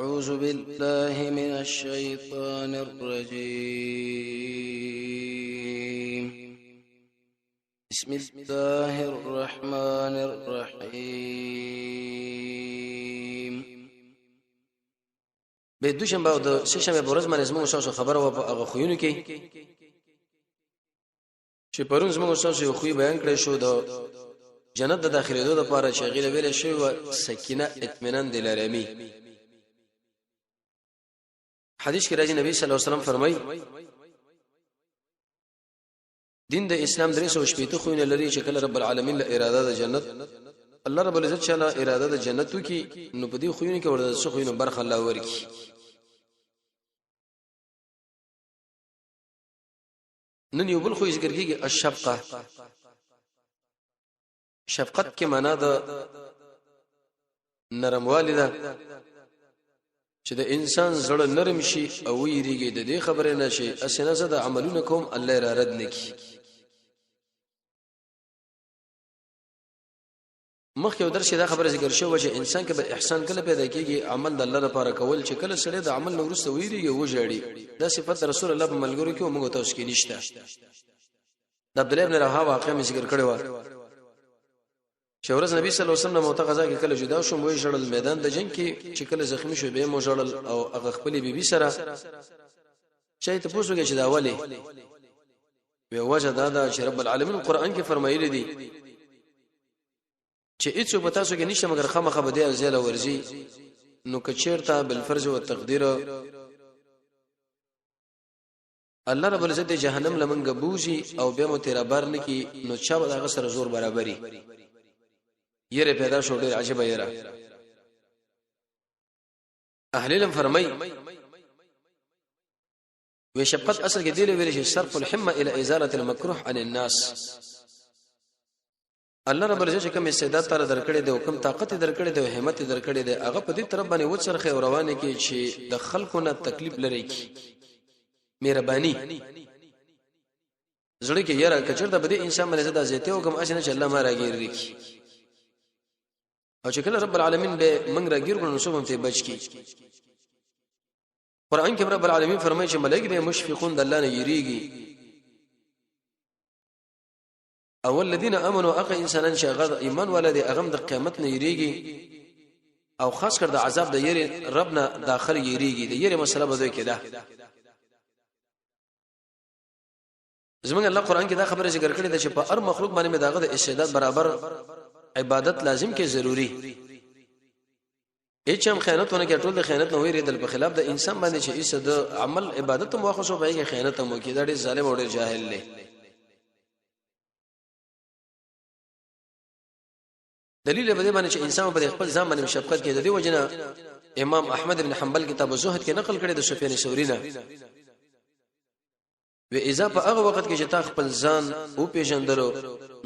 أعوذ بالله من الشيطان الرجيم بسم الله الرحمن الرحيم به دوشنبه او د ششنبه برز باندې زموږ شاو خبره و هغه خوونه کې چې پرون زموږ شاو خو بیان کړی شو د جنت د داخليدو لپاره چې غیله ویل شوی و سکینه اطمینان دلارمي حدیث کې راځي نبی صلی الله علیه وسلم فرمایي دین د اسلام درې سو شپېته خوونه لري چې کله رب العالمین له اراده د جنت الله رب العزت شاله اراده د جنت وکي نو په دې خوونه کې ورته څه خوونه برخه الله ورکی نن یو بل خو ذکر کیږي الشفقه شفقت کې معنا د نرموالی ده چې د انسان زړه نرم شي او ویریږي د دې خبره نشي اسنه زه د عملونه کوم الله را رد نکي مخکې یو درس دا خبره ذکر شو چې انسان کې به احسان کله پیدا کیږي عمل د الله لپاره کول چې کله سړی د عمل نور سره ویریږي وژاړي دا صفت رسول الله په ملګرو کې موږ ته اوس کې نشته د عبد الله بن رواحه واقعا ذکر کړی و شورز نبی صلی الله علیه وسلم موته غزا کې کله جدا شو موي جړل میدان د جنگ کې چې کله زخمی شو به مو جړل او هغه خپل بیبي سره شي ته پوښتنه چې دا ولی به وجه دا چې رب العالمین قرآن کې فرمایلی دی چې هیڅ په تاسو کې نشه مگر خامخه بده ازاله ورزي نو کچیرته بالفرض او تقدیر الله رب العزت جهنم لمنګ بوزي او به مو تیرا بار نکي نو چا به هغه سره زور برابرۍ یره پیدا شو ډیر عجیب یره اهل علم فرمای و شفقت اصل کې دی ویل چې صرف الحمه الى ازاله المكروه عن الناس الله رب العزت کوم استعداد تر درکړي دی او کوم طاقت درکړي دی او همت درکړي دی هغه په دې طرف باندې وڅرخه او روانه کې چې د خلکو نه تکلیف لري کی مهرباني زړه کې یره کچرته بده انسان باندې زدا زیته او کوم اسنه چې الله ما راګیری کی او چې کله رب العالمین به منګ راګیر کړو نو څوم ته بچ کی قران کې رب العالمین فرمایي چې ملائکه به مشفقون د الله نه یریږي او الذين امنوا اق انسانان شغد ایمان ولدي اغم د قیامت نه یریږي او خاص کر د عذاب د یری ربنا داخل یریږي د یری مسله بده کده زمونږ الله قران کې دا خبره ذکر کړې ده چې په هر مخلوق باندې داغه د استعداد برابر عبادت لازم کې ضروری هیڅ هم خیانتونه کې ټول د خیانت نه ویریدل په خلاف د انسان باندې چې ایسه د عمل عبادت مو خو به کې خیانت مو کې دا ډېر ظالم او ډېر جاهل دی دلیل به دې باندې چې انسان په خپل ځان باندې شفقت کې د دې وجنه امام احمد بن حنبل کتاب الزهد کې نقل کړی د سفیان ثوری نه و اذا په هغه وخت کې چې تا خپل ځان او پیژندلو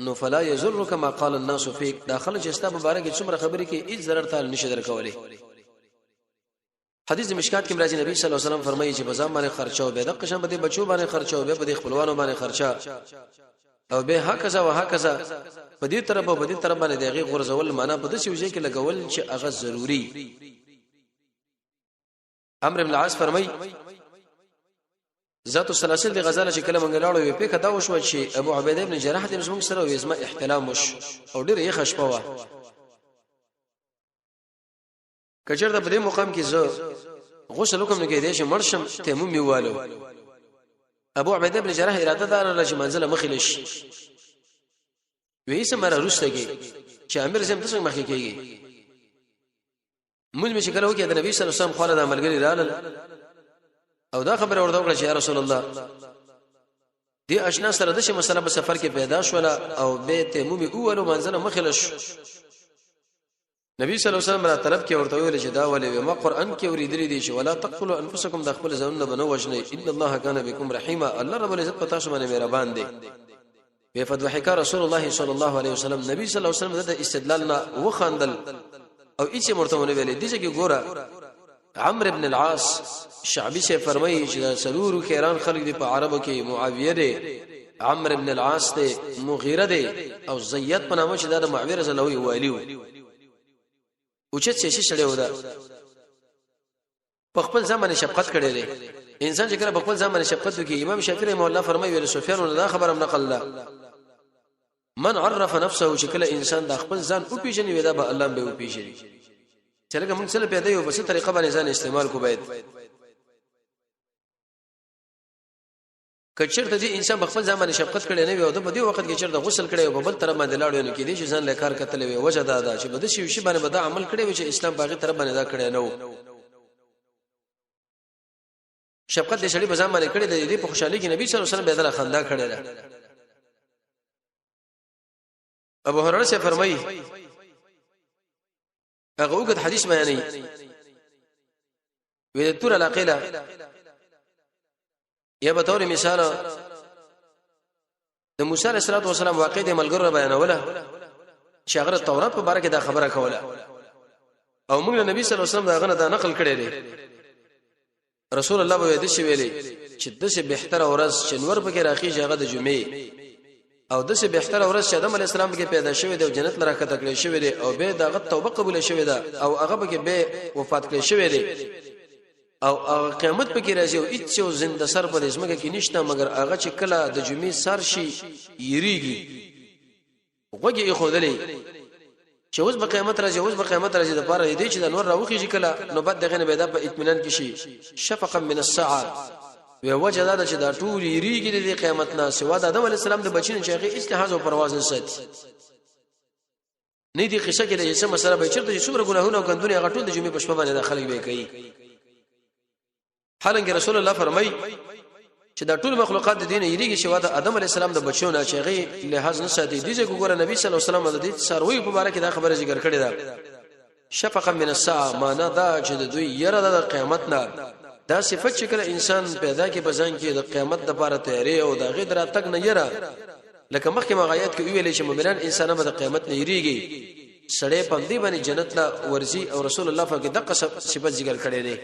نو فلا یذر کما قال الناس فيك داخله چې ستا مبارک څومره خبرې کې هیڅ ضرر تعال نشه درکولې حدیث مشکات کې راځي نبی صلی الله علیه وسلم فرمایي چې بازار باندې خرچاو به د قشم به بچو باندې خرچاو به د خپلوانو باندې خرچا او به هکذا وهکذا په دې طرف او په دې طرف باندې دغه غرزول معنا په دې وجه کې لګول چې هغه ضروری عمرو بن العاص فرمایي ذات السلاسل دی غزاله چې کله منګلاړو وي په کدا وشو چې ابو عبیده ابن جراح د مسلم سره وېزما احتلام وش او ډېر یې خشپوا کچر د دې مقام کې زه غسل کوم نه کې دې چې مرشم تیمم میوالو ابو عبیده ابن جراح اراده دار چې منزله مخلش وې سمره روستګي چې امیر زم تاسو مخې کېږي موږ مې شکل وکړه د نبی صلی الله علیه وسلم خو له عملګری رال او دا خبره ورته وکړه چې یا رسول الله دې آشنا سره د شي مسله په سفر کې پیدا شوله او به تیمومي اولو منزله مخلش نبی صلی الله علیه وسلم را طرف کې ورته ویل چې دا ولې ما قران کې ورېدلې دي چې ولا تقتلوا انفسکم د خپل ځانونه بنو وجنه ان الله کان بكم رحیما الله رب العزت پتا شو باندې مهربان دی به فضحک رسول الله صلی الله علیه وسلم نبی صلی الله علیه وسلم د استدلال نه وخندل او هیڅ مرتونه ویلې دي چې ګوره عمرو بن العاص شعبی سے فرمایي چې سرور خیران خلق دی په عربو کې معاویه دی عمرو بن العاص دی مغیره دی او زید په نامه چې د معاویه رضی الله عنه والیو او چې څه شړې ودا په خپل ځان شفقت کړي دي انسان چې کله په خپل ځان شفقت وکړي امام شافعي مولا فرمایي ویل سفیان الله خبر هم نقل الله من عرف نفسه چې کله انسان د خپل ځان او پیژني ودا به الله به او پیژني چې لکه موږ سره پیدا یو بس طریقه باندې ځان استعمال کو باید کچرته دي انسان خپل ځان شفقت کړي نه وي او په دې وخت کې چیرته غسل کړي او په بل طرف باندې لاړ نه کېدي چې ځان له کار کتلې وي وجه دا چې بده شي باندې بده عمل کړي وي چې اسلام باغی طرف باندې دا کړي نه وو شفقت دې شړې بزام باندې کړي د دې په خوشحالي کې نبی صلی الله علیه وسلم به دره خندا کړي را ابو هريره سے فرمایي هغه وګت حدیث بیانې وی تور علاقه یا به تور مثال د موسی علیه السلام واقع د ملګرو بیانوله چې هغه تورات په باره کې دا خبره کوله او موږ نبی صلی الله علیه وسلم دا غنه دا نقل کړی دی رسول الله به دې شی ویلي چې دسه بهتر اورز شنور پکې راخي هغه د جمعې او دسه بهتر اورز چې آدم علی السلام کې پیدا شوی دی او جنت لره کته کړی شوی دی او به دغه توبه قبول شوی دی او هغه به به وفات کړی شوی دی او قیامت پکې راځي او هیڅ زنده سر په اسمه کې نشته مګر هغه چې کله د جمعې سر شي یریږي وګي خودلې چې اوس به قیامت راځي د پاره دې چې د نور راوخی کله نو بعد دغه نه پیدا په اطمینان کې شي شفقا من الساعه وی وجه دا چې دا ټول یریږي د قیامت نه سوا د آدم علی السلام د بچین چې هغه استحاض او پرواز نه ساتي نه دي قصه کې د یسه مسله به چیرته څومره ګناهونه او ګندونه هغه ټول د جمعې په شپه باندې داخلي به کوي حالانکه رسول الله فرمایي چې دا ټول مخلوقات د دین یریږي چې واده آدم علی السلام د بچو نه چې هغه لحاظ نه ساتي دي چې ګوره نبی صلی الله علیه وسلم د دې سروي په اړه کې دا خبره ذکر کړې ده شفقا من الساعه معنا دا چې د دوی یره د قیامت نه دا صفت چې کله انسان پیدا کې بزان کې د قیامت د لپاره تیاری او د غیر راتګ نه یره لکه مخکې مغایات کې ویلې چې مؤمنان انسانانو د قیامت نه یریږي سړې پندې باندې جنت لا ورزي او رسول الله فقط دغه صفت ذکر کړې ده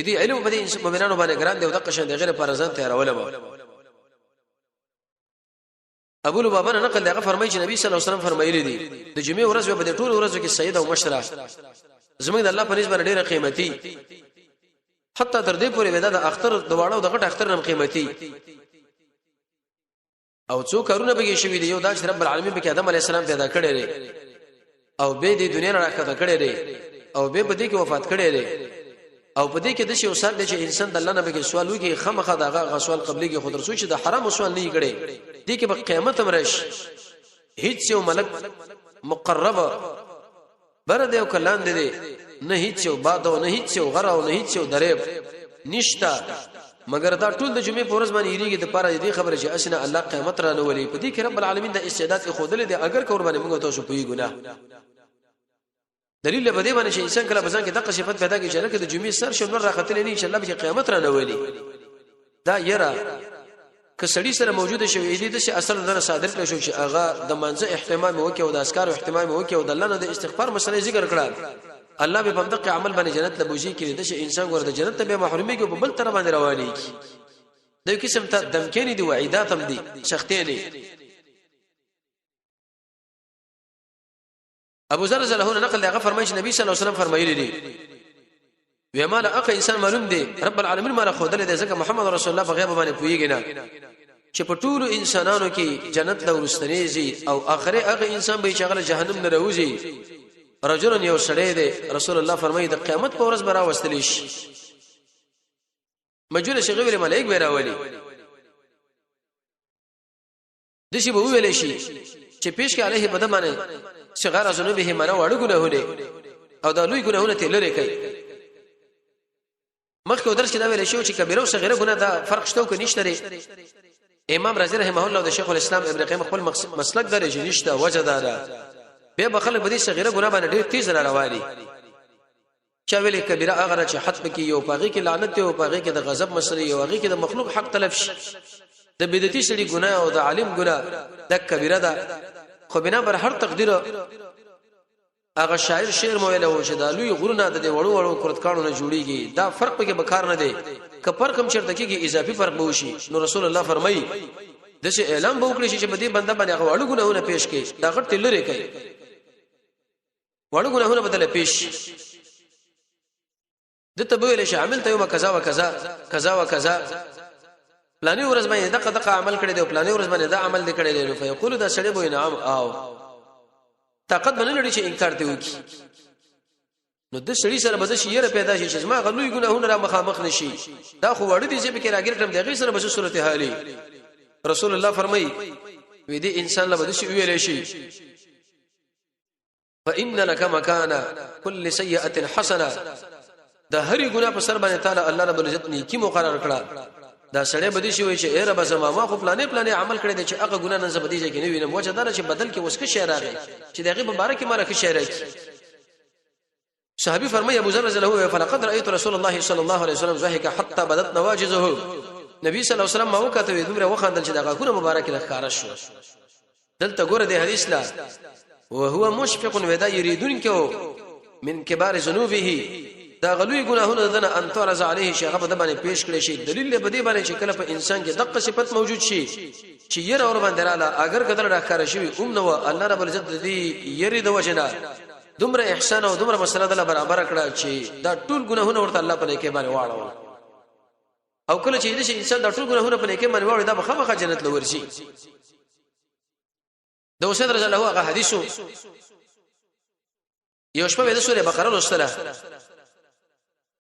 دې علم په دې مؤمنانو باندې ګران دی او دغه شان د غیر پرزان تیارول به ابو لبابا نقل دغه فرمایي چې نبی صلی الله علیه وسلم فرمایلی دي د جمعې ورځ به د ټول ورځو کې سید او مشره زموږ د الله په نسبت ډیره قیمتي حتی تر دې پورې ودا د اختر د واړو د غټ اختر نم قیمتي او څو کارونه به شي دی یو د رب العالمین به آدم علی السلام پیدا کړی دی او به د دنیا راکته کړی دی او به دې کې وفات کړی دی او په دې کې د شی وسات د انسان د الله نه به سوال وکي خامخا دغه سوال قبلي کې خود رسول چې د حرام سوال نه کړي دې کې به قیامت امرش هیڅ یو ملک مقربه بر دې او کلان دې نه هیڅ یو باد او نه هیڅ یو غره او نه هیڅ یو دریب نشتا مگر دا ټول د جمعې پورز باندې یریږي د پاره دې خبره چې اسنه الله قیامت را نه ولي په دې کې رب العالمین د استعداد خودلې دي اگر کور باندې موږ تاسو په ګناه دلیل به دې باندې چې انسان کله بزن کې دغه صفت پیدا کوي چې لکه د جمعې سر شنور راختل نه ان شاء الله به قیامت را نه ولي دا یرا که سړی سره موجوده شوی دی د اصل نه صادر کړي شو چې هغه د منځه اهتمام وکي او د اسکار اهتمام وکي او د الله نه د استغفار مسله ذکر کړه الله به بندق عمل باندې جنت له بوجي کړي د انسان ګور د جنت به محرومي کې په بل طرف باندې رواني کی د یو قسم ته دمکینی دی وعیدات هم دي سختینی ابو ذر رضی الله عنه نقل هغه فرمایي چې نبی صلی الله علیه وسلم فرمایلی دي وی مال اخ انسان معلوم دی رب العالمین مال خدای دې ځکه محمد رسول الله په غیب باندې پویږي نه چې په ټول انسانانو کې جنت له ورستنیږي او اخره هغه انسان به شغله جهنم نه راوځي رجل یو سړی دی رسول الله فرمایي د قیامت په ورځ برا وستلی شي مجهول شغوی ملائک به راولي دشي به ویل شي چې پیش کې علیه بدمانه صغار ذنوبه منه وړ ګناهونه او دا لوی ګناهونه ته لری کوي مخکې درس کې دا ویل شو چې کبیره او صغیره ګناه دا فرق شته او نشته امام رازی رحمه الله او شیخ الاسلام ابن قیم خپل مسلک درې نشته وجه دا به بخل بدی صغیره ګناه باندې ډیر تیز را رواني چا ویل کبیره هغه چې حد پکې یو پاغي کې لعنت او پاغي کې د غضب مسله یو هغه کې د مخلوق حق طلب شي د بدعتي سړي ګناه او د عالم ګناه د کبیره ده خو بنا بر هر تقدیر هغه شاعر شعر مو ویلو چې د لوی غرونه د وړو وړو کرتکانو نه جوړیږي دا فرق پکې بکار نه دی که فرق هم چرته کېږي اضافي فرق به وشي نو رسول الله فرمایي دغه اعلان به وکړي چې بدی بنده باندې هغه وړو ګناهونه پیش کړي دا غټ لری کوي وړو ګناهونه بدله پیش د تبویل شي عملت یوم کذا وکذا کذا وکذا پلاني ورځ باندې دغه عمل کړی دی پلاني ورځ باندې دا عمل کړی دی فیقول دا سړی به نعم او طاقت باندې لري چې انکار دی وکي نو د سړي سره به شي یره پیدا شي چې ما غلوې ګناهونه را مخامخ نشي دا خو وړ دي چې به کې راګر کړم دغه سره به صورت حالي رسول الله فرمایي وې دې انسان له بده شي ویلې شي فإن لك مكان كل سيئة حسنة دا هرې ګناه په سر باندې تعالی الله رب العزت نیکی مقرر کړه دا سړی بده شي وي چې اے رب زما ما خو پلانې عمل کړی دی چې هغه ګناه نه زبدي چې نه وینم وجه دا چې بدل کې وسکه شعر راغی چې دغه مبارک ماره کې شعر راغی صحابي فرمایي ابو ذر رضی الله عنه فلقد رايت رسول الله صلى الله عليه وسلم ضحك حتى بدت نواجذه نبی صلی الله علیه وسلم ما وکته دومره وخندل چې دغه ګناه مبارک لخاره شو دلته ګوره د حدیث لا وهو مشفق ودا يريدون كو من كبار ذنوبه دا غلوی ګناهونه دنه ان ترز علیه شیخه په باندې پیش کړی شي دلیل به دی باندې چې کله په انسان کې دغه صفت موجود شي چې ير اور باندې رااله اگر قدر راکاره شي نو الله رب العزت دې ير د وجنا دومره احسان او دومره مسله د برابر کړه چې دا ټول ګناهونه ورته الله په کې باندې واړو او کله چې دې انسان دا ټول ګناهونه په کې باندې واړو دا مخه جنت لور شي د وسید رضی الله عنه حدیثو یو شپه د سوره بقره لوستله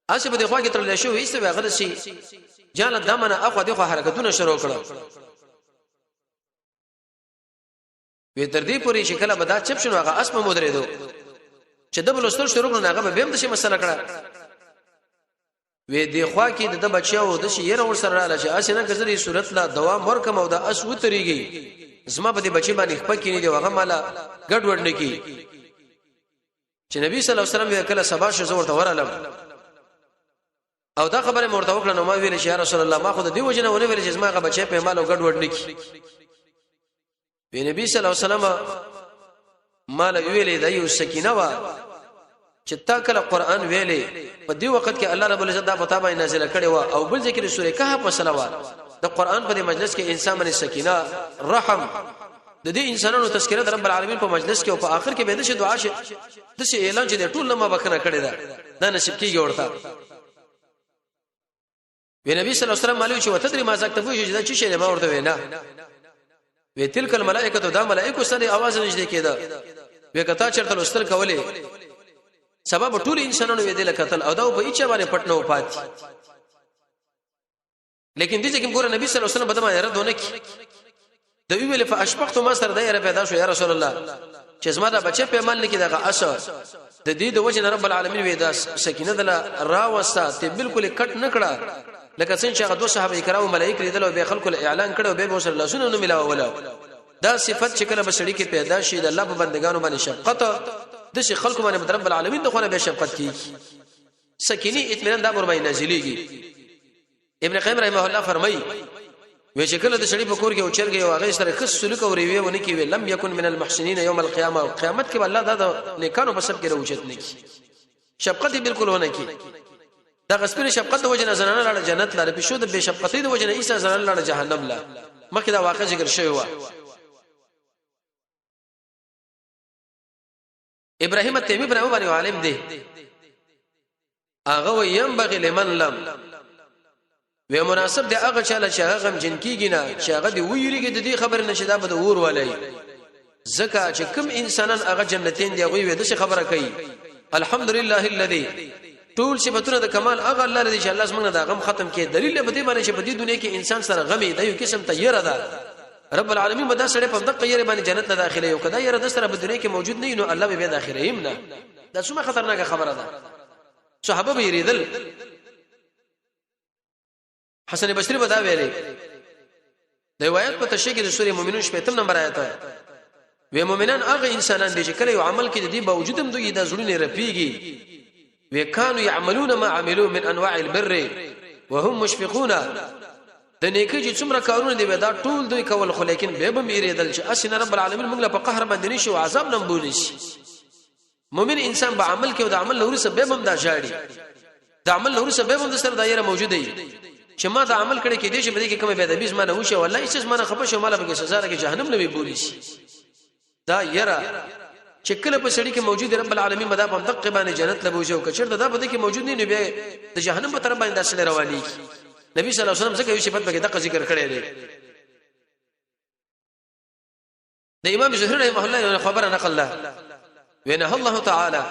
اسی په دغه کې تر لشو ایسته هغه شي جاله دمنه اخو دغه حرکتونه شروع کړه وی تر دې پورې شکل بدا چپ شنو هغه اسمه مودریدو چې د بلوستل شروع کړه هغه به هم د شي مسله کړه وی دی خوا کې د بچیو د شي ير ور سره رااله چې اسنه غزري صورت لا دوام ورکم او د اس وتریږي زما په دې بچی باندې خپل کې نه دی هغه مالا ګډ وډ نه کی چې نبی صلی الله علیه وسلم کله سبا شو زور ته ورالم او دا خبره مرته وکړه نو ما ویل چې یا رسول الله ما خو د دې وجنه ونه ویل چې زما هغه بچی په مال او ګډ وډ نه کی په نبی صلی الله علیه وسلم مال ویلې د یو سکینه وا چې تا کله قران ویلې په دې وخت کې الله رب العزت دا پتا باندې نازل کړي وا او بل ذکر سورې کهف په صلوات د قران په مجلس کې انسان باندې سکینه رحم د دې انسانانو تذکرہ د رب العالمین په مجلس کې او په اخر کې به د دعا شه د څه اعلان چې د ټول ما بکنه کړي دا نصیب کیږي ورته وی نبی صلی الله علیه وسلم علیه چې وتدری ما زکته وی چې دا چی شی ما ورته وینا وی تلک الملائکه دا ملائکه سره आवाज نشته کېده وی کتا چرته لستل کولې سبب ټول انسانانو وی دل قتل او دا په ایچ باندې پټنو پات لیکن دې چې ګوره نبی صلی الله علیه وسلم بدما یره دونه کی د ویل فاشفقت ما سره دایره پیدا شو یا رسول الله چې زما دا بچی په مال کې دغه اثر د دې د وجه رب العالمین وی دا سکینه دل راوسته ته بالکل کټ نکړه لکه څنګه چې هغه دوه صحابه کرام ملائکه لیدل او به خلکو اعلان کړو به وصلی الله سنن نو ملاو ولا دا صفت چې کله بسړی کې پیدا شي د الله په بندگانو باندې شفقت د شي خلکو باندې رب العالمین د خونه به شفقت کیږي سکینه اطمینان دا ور باندې نازلېږي ابن قیم رحمه الله فرمایي وی چې کله د سړی په کور کې او چرګي او هغه سره خص سلوک او ریوي ونه کی لم یکن من المحسنین یوم القیامه قیامت کې الله دا نیکانو په سب کې روچت نه کی شفقت بالکل ونه کی دا غسپیر شفقت د وجنه زنانه لاړه جنت لاره په شو د بے شفقتۍ د وجنه عیسی زنانه لاړه جهنم لا مخکې دا واقع ذکر شوی و ابراهیم التیمی بن ابو عالم دی هغه ينبغي لمن لم و مناسب دی هغه چاله چې هغه غم جن کیږي نه چې هغه دی ویریږي د دې خبر نشه دا به ور ولای زکه چې کوم انسانان هغه جنتین دی هغه وې د خبره کوي الحمدلله الذي ټول صفاتونه د کمال هغه الله رضی چې الله سبحانه دا غم ختم کړي دلیل به دې باندې چې په دې دنیا کې انسان سره غمي د یو قسم تیار ده رب العالمین مدا سره په دغه یې باندې جنت نه داخله یو کدا یره د سره په دنیا کې موجود نه نو الله به داخله هم نه دا څومره خطرناک خبره ده صحابه به یریدل حسن بصری بدا ویلي د روایت په تشریح کې د سورې مؤمنون 15 نمبر آیت ده و مؤمنان هغه انسانان دي چې کله یو عمل کې د دې باوجودم دوی د زړونو رپیږي وکانو يعملون ما عملوا من انواع البر وهم مشفقون د نیکی چې څومره کارونه دی دا ټول دوی کول خو لیکن به به میریدل چې اسنه رب العالمین موږ له په قهر باندې نشي او عذاب نه بولش مؤمن انسان به عمل کې او د عمل لوري سبب هم دا جاړي د عمل لوري سبب هم د سره دایره موجوده دی چې ما دا عمل کړی کې دې چې بده کې کومه به د 20 مانه وشه والله هیڅ مانه خپه شو مال به سزا راکې جهنم نه وی بولش دا یره چې کله په سړی کې موجود رب العالمین مدا په دقه باندې جنت لبوځي او کچر دا په دې کې موجود نه بیا د جهنم په طرف باندې داخله رواني نبی صلی الله علیه وسلم څنګه یو صفات به دغه ذکر کړی دی د امام زهري رحمه الله خبره نقل له وینه الله تعالی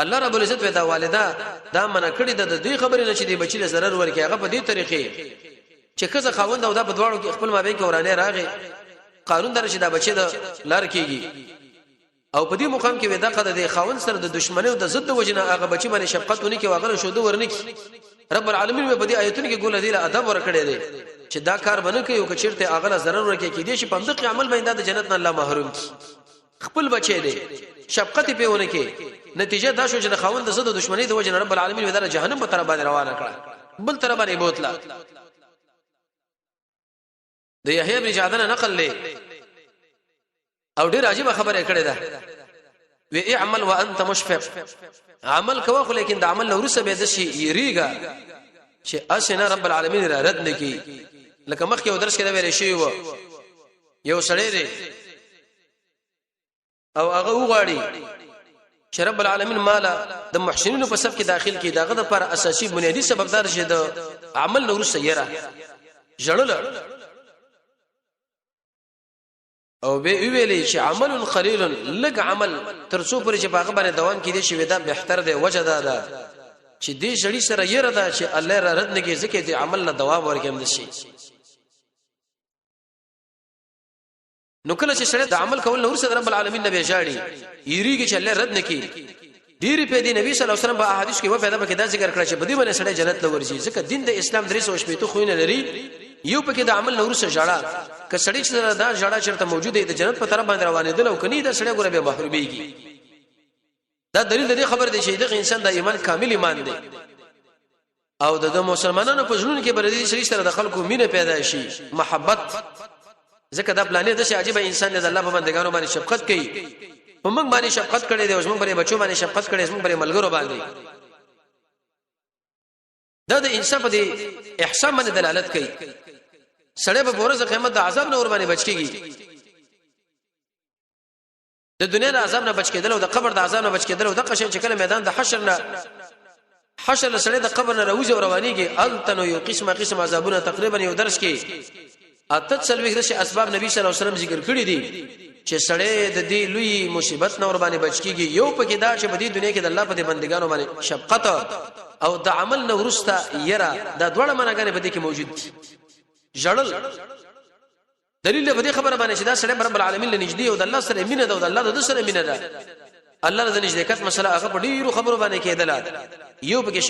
الله رب العزت ودا والده دا منع کړی د دې خبرې نه چې دی بچی له zarar ورکي هغه په دې طریقې چې کزه خاوند او دا په دواړو کې خپل مابین کې ورانه راغی قانون درشه دا بچی د لار کېږي او په دې مقام کې ودا قد د خاوند سره د دشمنی او د ضد وجنه هغه بچی باندې شفقت ونی کې واغره شو دو ورنکی رب العالمین په دې آیتونو کې ګول دی له ادب ورکړی دی چې دا کار بنه کوي او کچیرته هغه له zarar ورکي کې دي چې په دغه عمل باندې د جنت نه الله محروم کی خپل بچی دی شفقت په ونه کې نتیجه دا شو چې د خاوند د ضد دشمنی د وجنه رب العالمین ودا جهنم په طرف باندې روانه کړه بل طرف باندې بوتلا د یحیی بن جعدن نقل له او ډیر عجیب خبره کړې ده وی اعمل وانت مشفق عمل کوه خو لیکن د عمل نور سره به د شي یریګا چې اسنه رب العالمین را رد نکي لکه مخکې ودرس کې دا ویل شي وو یو سړی دی او هغه وغاړي چې رب العالمین مالا د محسنینو په صف کې داخل کی داغه د پر اساسي بنیادی سبب دار شه د عمل نور سره یره جړل او به ویلې چې عمل قلیل لګ عمل ترڅو پر چې باغ باندې دوام کړي شي ودا بهتر دی وجه دا چې دې شړی سره یره دا چې الله را رد نه کې ځکه دې عمل نه دوام ورکوم نشي نو کله چې سره د عمل کول نور سره رب العالمین نبی جاړي یریږي چې الله رد نه کې ډیر په دې نبی صلی الله علیه وسلم په احادیث کې و پیدا پکې دا ذکر کړی چې بدی باندې سره جنت لورځي ځکه دین د اسلام درې سو شپې ته خو نه لري یو پکې د عمل نور سره جړه که سړی چې دا جړه چرته موجوده د جنت په طرف باندې روانې دي او کني دا سړی ګوره به محروميږي دا دلیل د خبر دی چې د انسان د ایمان کامل ایمان دی او د مسلمانانو په ژوند کې بردي سړي سره د خلکو مینه پیدا شي محبت ځکه دا پلانې د شي عجیب انسان د الله په بندګانو باندې شفقت کوي په موږ باندې شفقت کړي دی او موږ پر بچو باندې شفقت کړي موږ پر ملګرو باندې دا د انصاف دی احسان باندې دلالت کوي سړی په ورځ قیامت د عذاب نه ور باندې بچ کیږي د دنیا د عذاب نه بچ کېدل او د قبر د عذاب نه بچ کېدل او د قشن چې کله میدان د حشر نه حشر سړی د قبر نه راوځي او روانيږي التنو یو قسمه عذابونه تقریبا یو درس کې اته څلوي د اسباب نبی صلی الله علیه وسلم ذکر کړی دي چې سړی د دې لوی مصیبت نه ور باندې بچ کیږي یو پکې دا چې په دې دنیا کې د الله په بندګانو باندې شفقت او د عمل نه ورسته یره دا دوړه منګانې په دې کې موجود دي جړل دلیل په دې خبره باندې چې دا سره رب العالمین له نږدې او د الله سره مینه ده او د الله د سره مینه ده الله د نږدېکت مسله هغه په ډیرو خبرو باندې کېدله یو پکې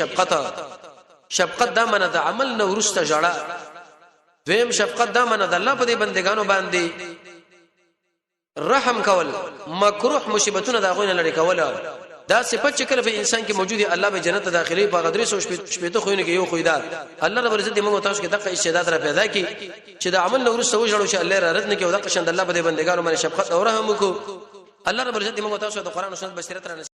شفقت دا منه د عمل نه ورسته جړه دویم شفقت دا منه د الله په دې بندگانو باندې رحم کول مکروه مصیبتونه دا غوینه لري کول دا صفات چې کله په انسان کې موجودي الله به جنت داخلي په غدري سو شپته خوینه کې یو خویدار الله رب عزت موږ تاسو کې دغه استعداد را پیدا کی چې د عمل نور سو جوړو چې الله را رد نه کې او دغه شند الله په دې بندگانو باندې شفقت او رحم وکړو الله رب عزت موږ تاسو د قران او سنت بصیرت را